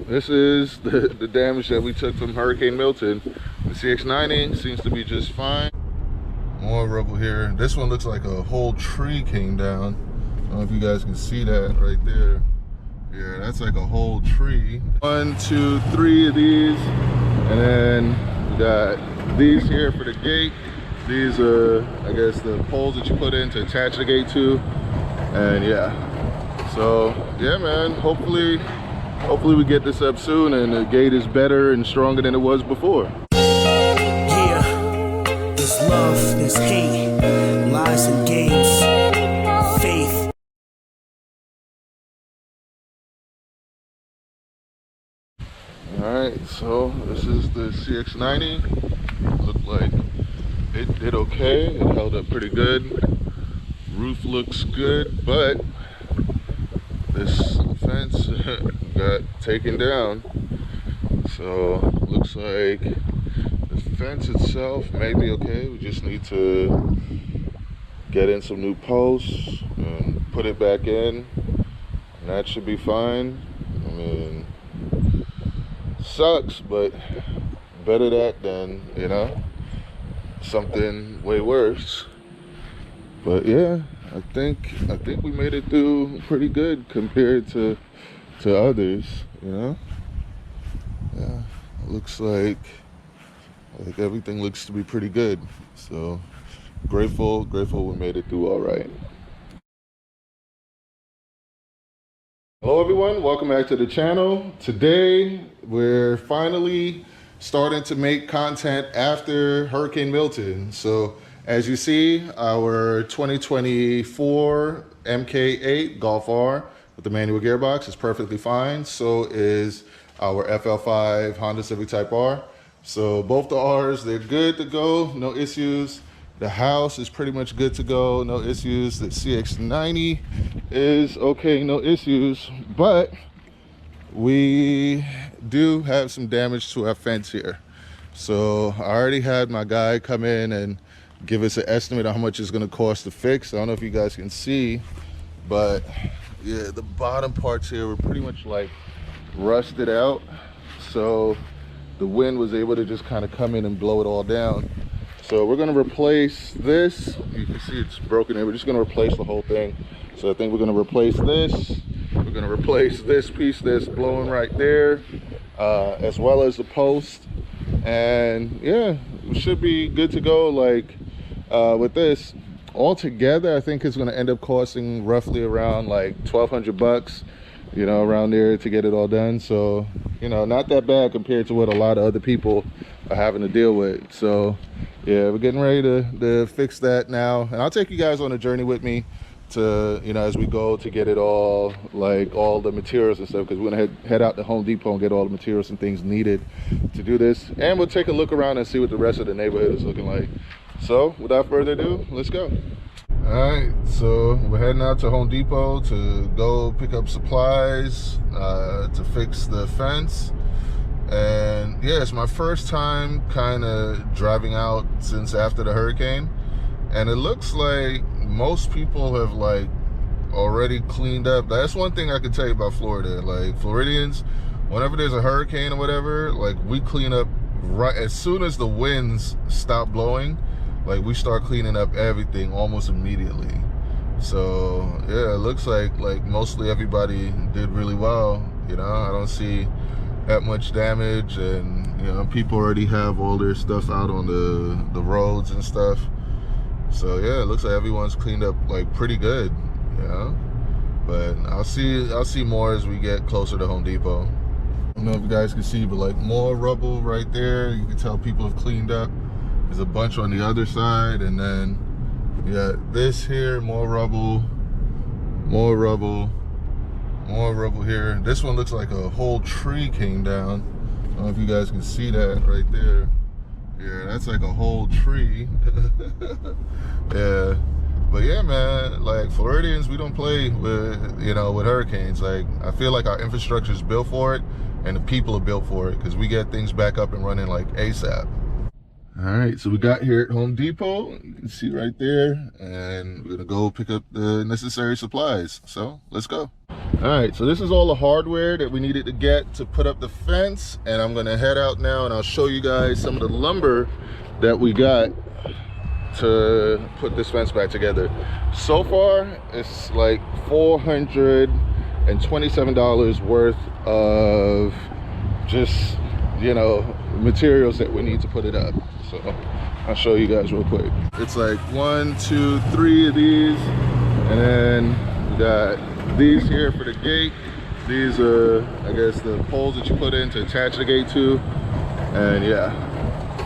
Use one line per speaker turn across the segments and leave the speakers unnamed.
this is the damage that we took from Hurricane Milton. The CX-90 seems to be just fine. More rubble here. This one looks like a whole tree came down. I don't know if you guys can see that right there. Yeah, that's like a whole tree. 1, 2, 3 of these. And then we got these here for the gate. These are, I guess, the poles that you put in to attach the gate to. And yeah. So yeah, man, hopefully we get this up soon and the gate is better and stronger than it was before.
Yeah, there's love, there's hate, lies and games, faith.
Alright, so this is the CX-90. Looked like it did okay. It held up pretty good. Roof looks good, but this fence got taken down. So looks like the fence itself may be okay. We just need to get in some new posts and put it back in, and that should be fine. I mean, sucks, but better that than, you know, something way worse. But yeah, I think we made it through pretty good compared to others, you know. Yeah, looks like everything looks to be pretty good. So grateful we made it through all right. Hello everyone, welcome back to the channel. Today we're finally starting to make content after Hurricane Milton. So as you see, our 2024 MK8 Golf R with the manual gearbox is perfectly fine. So is our FL5 Honda Civic Type R. So both the R's, they're good to go, no issues. The house is pretty much good to go, no issues. The CX-90 is okay, no issues. But we do have some damage to our fence here. So I already had my guy come in and give us an estimate on how much it's going to cost to fix. I don't know if you guys can see, but yeah, the bottom parts here were pretty much like rusted out. So the wind was able to just kind of come in and blow it all down. So we're going to replace this. You can see it's broken here. We're just going to replace the whole thing. So I think we're going to replace this. We're going to replace this piece that's blowing right there, as well as the post. And yeah, we should be good to go. Like with this altogether, I think it's going to end up costing roughly around like 1,200 bucks, you know, around there to get it all done. So, you know, not that bad compared to what a lot of other people are having to deal with. So yeah, we're getting ready to fix that now, and I'll take you guys on a journey with me to, you know, as we go to get it all, like all the materials and stuff, because we're gonna head out to Home Depot and get all the materials and things needed to do this, and we'll take a look around and see what the rest of the neighborhood is looking like. So without further ado, let's go. All right, so we're heading out to Home Depot to go pick up supplies to fix the fence. And yeah, it's my first time kind of driving out since after the hurricane, and it looks like most people have like already cleaned up. That's one thing I can tell you about Florida. Like Floridians, whenever there's a hurricane or whatever, like we clean up right as soon as the winds stop blowing. Like we start cleaning up everything almost immediately. So yeah, it looks like mostly everybody did really well. You know, I don't see that much damage, and you know, people already have all their stuff out on the roads and stuff. So yeah, it looks like everyone's cleaned up like pretty good, you know. But I'll see more as we get closer to Home Depot. I don't know if you guys can see, but like more rubble right there. You can tell people have cleaned up. There's a bunch on the other side, and then yeah, this here, more rubble, more rubble, more rubble here. This one looks like a whole tree came down. I don't know if you guys can see that right there. Yeah, that's like a whole tree. Yeah, but yeah, man, like Floridians, we don't play with, you know, with hurricanes. Like I feel like our infrastructure is built for it, and the people are built for it, because we get things back up and running like ASAP. All right, so we got here at Home Depot. You can see right there, and we're gonna go pick up the necessary supplies. So let's go. All right, so this is all the hardware that we needed to get to put up the fence, and I'm gonna head out now and I'll show you guys some of the lumber that we got to put this fence back together. So far, it's like $427 worth of just, you know, materials that we need to put it up. So I'll show you guys real quick. It's like 1, 2, 3 of these, and then we got these here for the gate. These are, I guess, the poles that you put in to attach the gate to. And yeah,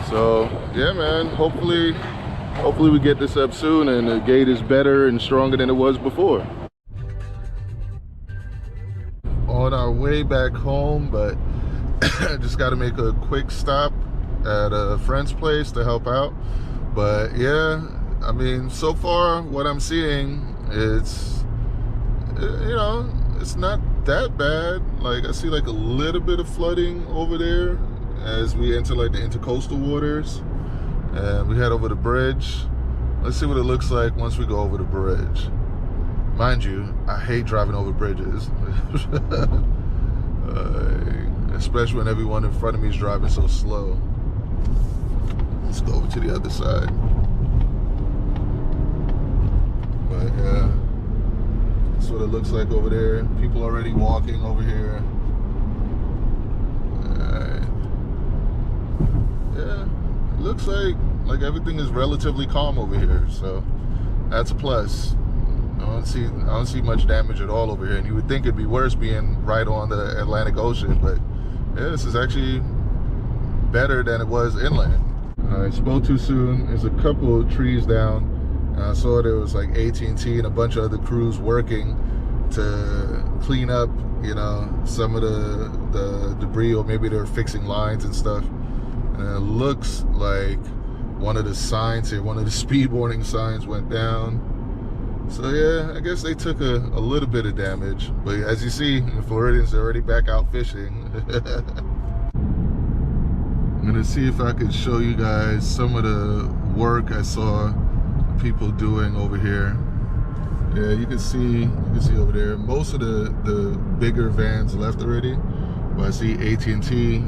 so yeah, man, hopefully we get this up soon and the gate is better and stronger than it was before. On our way back home, but just got to make a quick stop at a friend's place to help out. But yeah, I mean, so far what I'm seeing, it's, you know, it's not that bad. Like, I see like a little bit of flooding over there as we enter like the intercoastal waters, and we head over the bridge. Let's see what it looks like once we go over the bridge. Mind you, I hate driving over bridges. Especially when everyone in front of me is driving so slow. Let's go over to the other side. But yeah, that's what it looks like over there. People already walking over here. Yeah, it looks like everything is relatively calm over here, so that's a plus. I don't see much damage at all over here, and you would think it'd be worse being right on the Atlantic Ocean, but yeah, this is actually better than it was inland. I spoke too soon. There's a couple of trees down, and I saw there was like AT&T and a bunch of other crews working to clean up, you know, some of the debris, or maybe they're fixing lines and stuff. And it looks like one of the signs here, one of the speed warning signs went down. So yeah, I guess they took a little bit of damage, but as you see, the Floridians are already back out fishing. I'm gonna see if I could show you guys some of the work I saw people doing over here. Yeah, you can see over there. Most of the bigger vans left already, but I see AT&T.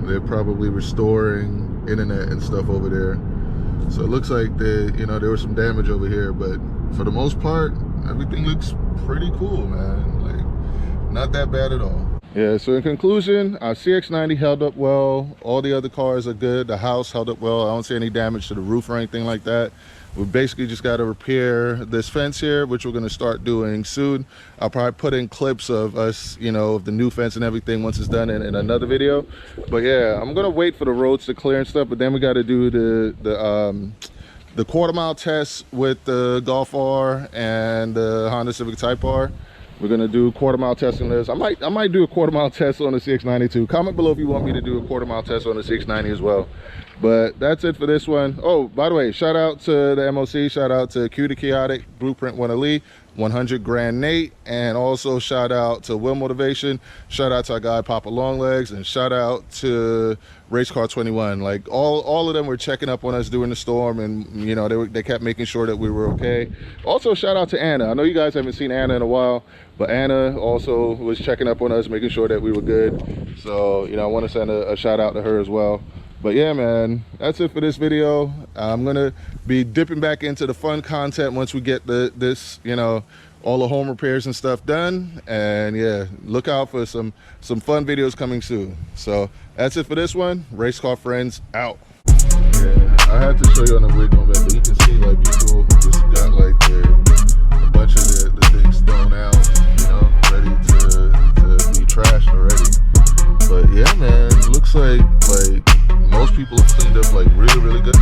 They're probably restoring internet and stuff over there. So it looks like there was some damage over here, but for the most part, everything looks pretty cool, man. Like, not that bad at all. Yeah, so in conclusion, our CX-90 held up well. All the other cars are good. The house held up well. I don't see any damage to the roof or anything like that. We basically just got to repair this fence here, which we're going to start doing soon. I'll probably put in clips of us, you know, of the new fence and everything once it's done in another video. But yeah, I'm going to wait for the roads to clear and stuff, but then we got to do the quarter-mile test with the Golf R and the Honda Civic Type R. We're gonna do quarter-mile testing this. I might do a quarter-mile test on the CX-90 too. Comment below if you want me to do a quarter-mile test on the CX-90 as well. But that's it for this one. Oh, by the way, shout out to the MOC, shout out to Q the Chaotic, Blueprint 1 Ali, 100 Grand Nate, and also shout out to Will Motivation, shout out to our guy Papa Longlegs, and shout out to Race Car 21. Like all of them were checking up on us during the storm, and you know they kept making sure that we were okay. Also shout out to Anna. I know you guys haven't seen Anna in a while, but Anna also was checking up on us, making sure that we were good. So you know, I want to send a shout out to her as well. But yeah, man, that's it for this video. I'm gonna be dipping back into the fun content once we get this, you know, all the home repairs and stuff done. And yeah, look out for some fun videos coming soon. So that's it for this one. Race Car Friends out. Yeah, I had to show you on the wig on that, but you can see like people just got like a bunch of the things thrown out, you know, ready to be trashed already. But yeah, man, it looks like most people have cleaned up like really good.